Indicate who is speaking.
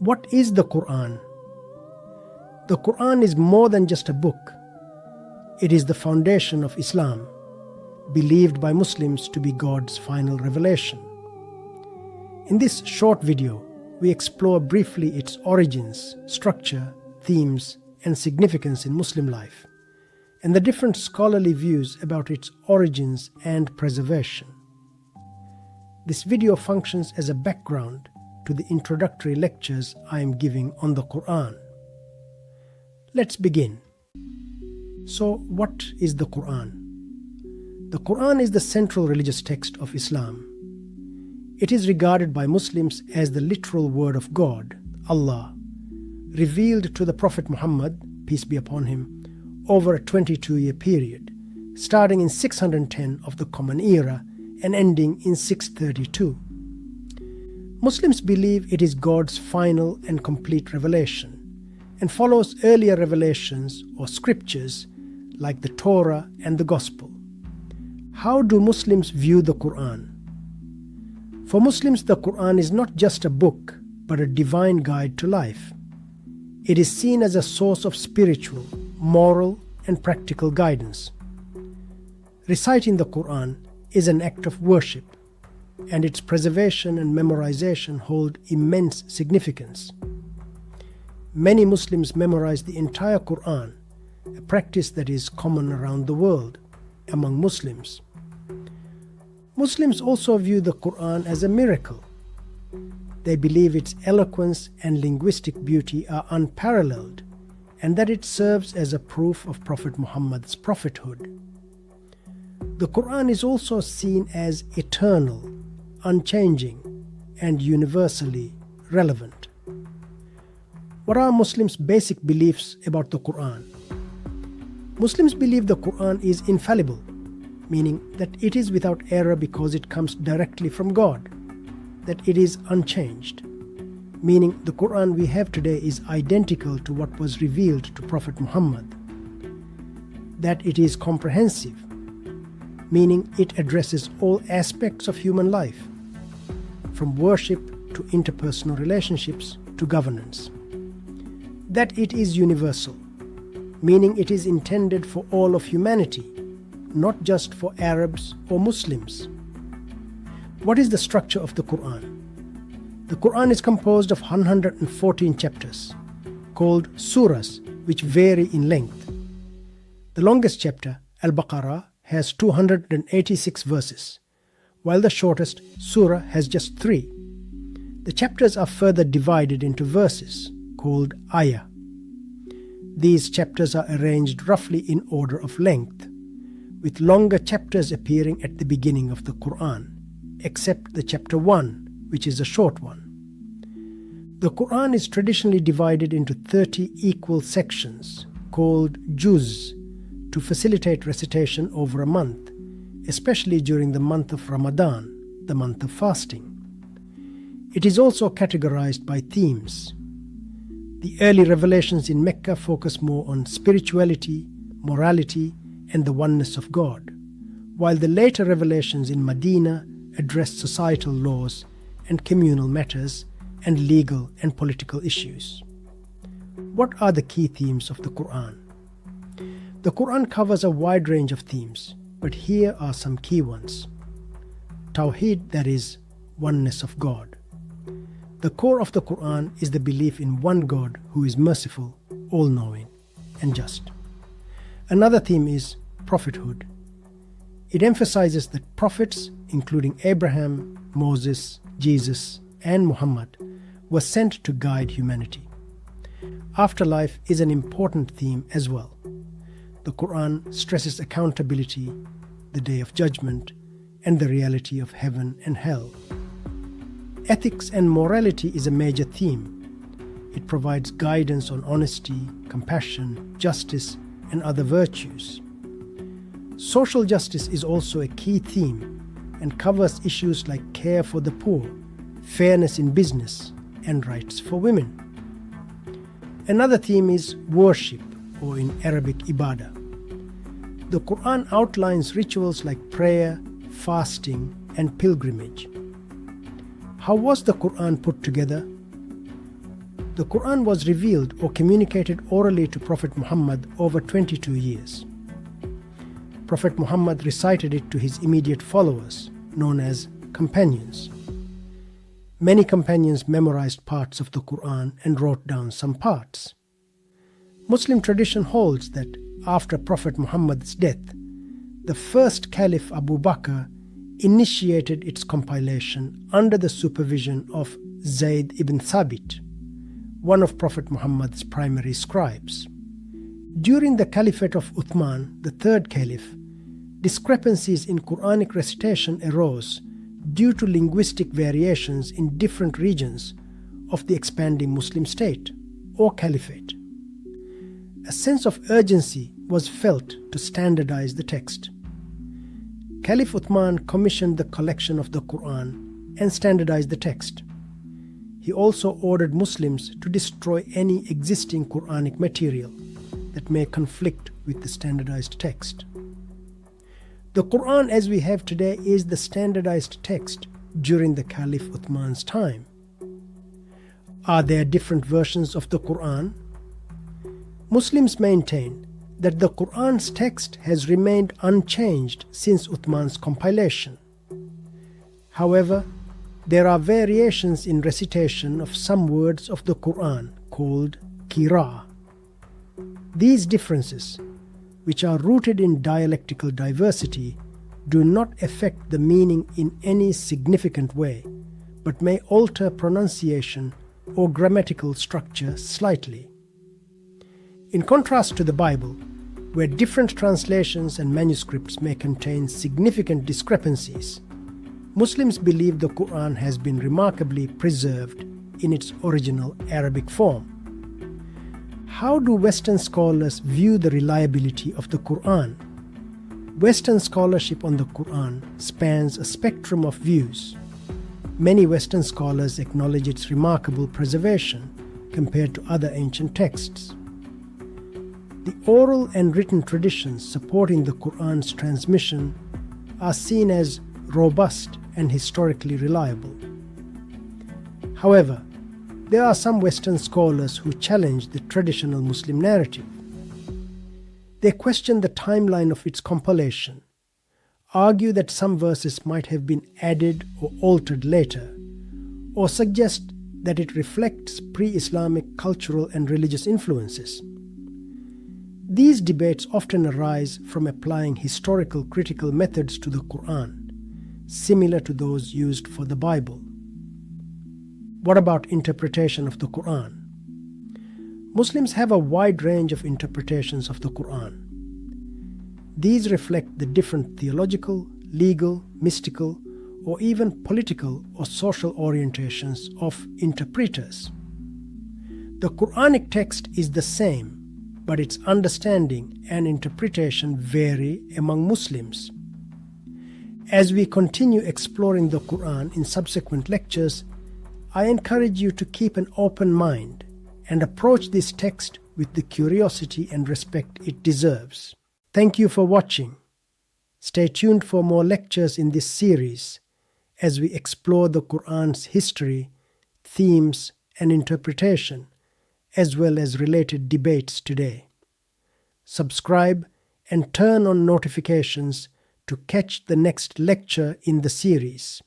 Speaker 1: What is the Qur'an? The Qur'an is more than just a book. It is the foundation of Islam, believed by Muslims to be God's final revelation. In this short video, we explore briefly its origins, structure, themes, and significance in Muslim life, and the different scholarly views about its origins and preservation. This video functions as a background to the introductory lectures I am giving on the Qur'an. Let's begin. So, what is the Qur'an? The Qur'an is the central religious text of Islam. It is regarded by Muslims as the literal word of God, Allah, revealed to the Prophet Muhammad, peace be upon him, over a 22-year period, starting in 610 of the Common Era and ending in 632. Muslims believe it is God's final and complete revelation, and follows earlier revelations or scriptures like the Torah and the Gospel. How do Muslims view the Qur'an? For Muslims, the Qur'an is not just a book, but a divine guide to life. It is seen as a source of spiritual, moral, and practical guidance. Reciting the Qur'an is an act of worship, and its preservation and memorization hold immense significance. Many Muslims memorize the entire Qur'an, a practice that is common around the world among Muslims. Muslims also view the Qur'an as a miracle. They believe its eloquence and linguistic beauty are unparalleled, and that it serves as a proof of Prophet Muhammad's prophethood. The Qur'an is also seen as eternal, unchanging, and universally relevant. What are Muslims' basic beliefs about the Qur'an? Muslims believe the Qur'an is infallible, meaning that it is without error because it comes directly from God, that it is unchanged, meaning the Qur'an we have today is identical to what was revealed to Prophet Muhammad, that it is comprehensive, meaning it addresses all aspects of human life, from worship to interpersonal relationships to governance, that it is universal, meaning it is intended for all of humanity, not just for Arabs or Muslims. What is the structure of the Qur'an? The Qur'an is composed of 114 chapters, called surahs, which vary in length. The longest chapter, Al-Baqarah, has 286 verses, while the shortest, surah, has just 3. The chapters are further divided into verses, called ayah. These chapters are arranged roughly in order of length, with longer chapters appearing at the beginning of the Qur'an, except the chapter 1, which is a short one. The Qur'an is traditionally divided into 30 equal sections, called juz, to facilitate recitation over a month, especially during the month of Ramadan, the month of fasting. It is also categorized by themes. The early revelations in Mecca focus more on spirituality, morality, and the oneness of God, while the later revelations in Medina address societal laws and communal matters and legal and political issues. What are the key themes of the Qur'an? The Qur'an covers a wide range of themes, but here are some key ones. Tawheed, that is, oneness of God. The core of the Qur'an is the belief in one God who is merciful, all-knowing, and just. Another theme is prophethood. It emphasizes that prophets, including Abraham, Moses, Jesus, and Muhammad, were sent to guide humanity. Afterlife is an important theme as well. The Qur'an stresses accountability, the Day of Judgment, and the reality of heaven and hell. Ethics and morality is a major theme. It provides guidance on honesty, compassion, justice, and other virtues. Social justice is also a key theme and covers issues like care for the poor, fairness in business, and rights for women. Another theme is worship, or in Arabic, ibadah. The Qur'an outlines rituals like prayer, fasting, and pilgrimage. How was the Qur'an put together? The Qur'an was revealed or communicated orally to Prophet Muhammad over 22 years. Prophet Muhammad recited it to his immediate followers, known as companions. Many companions memorized parts of the Qur'an and wrote down some parts. Muslim tradition holds that after Prophet Muhammad's death, the first Caliph Abu Bakr initiated its compilation under the supervision of Zayd ibn Thabit, one of Prophet Muhammad's primary scribes. During the Caliphate of Uthman, the third Caliph, discrepancies in Qur'anic recitation arose due to linguistic variations in different regions of the expanding Muslim state or caliphate. A sense of urgency was felt to standardize the text. Caliph Uthman commissioned the collection of the Qur'an and standardized the text. He also ordered Muslims to destroy any existing Qur'anic material that may conflict with the standardized text. The Qur'an as we have today is the standardized text during the Caliph Uthman's time. Are there different versions of the Qur'an? Muslims maintain that the Qur'an's text has remained unchanged since Uthman's compilation. However, there are variations in recitation of some words of the Qur'an called qira'ah. These differences, which are rooted in dialectical diversity, do not affect the meaning in any significant way, but may alter pronunciation or grammatical structure slightly. In contrast to the Bible, where different translations and manuscripts may contain significant discrepancies, Muslims believe the Qur'an has been remarkably preserved in its original Arabic form. How do Western scholars view the reliability of the Qur'an? Western scholarship on the Qur'an spans a spectrum of views. Many Western scholars acknowledge its remarkable preservation compared to other ancient texts. The oral and written traditions supporting the Qur'an's transmission are seen as robust and historically reliable. However, there are some Western scholars who challenge the traditional Muslim narrative. They question the timeline of its compilation, argue that some verses might have been added or altered later, or suggest that it reflects pre-Islamic cultural and religious influences. These debates often arise from applying historical critical methods to the Qur'an, similar to those used for the Bible. What about interpretation of the Qur'an? Muslims have a wide range of interpretations of the Qur'an. These reflect the different theological, legal, mystical, or even political or social orientations of interpreters. The Qur'anic text is the same, but its understanding and interpretation vary among Muslims. As we continue exploring the Qur'an in subsequent lectures, I encourage you to keep an open mind and approach this text with the curiosity and respect it deserves. Thank you for watching. Stay tuned for more lectures in this series as we explore the Qur'an's history, themes, and interpretation, as well as related debates today. Subscribe and turn on notifications to catch the next lecture in the series.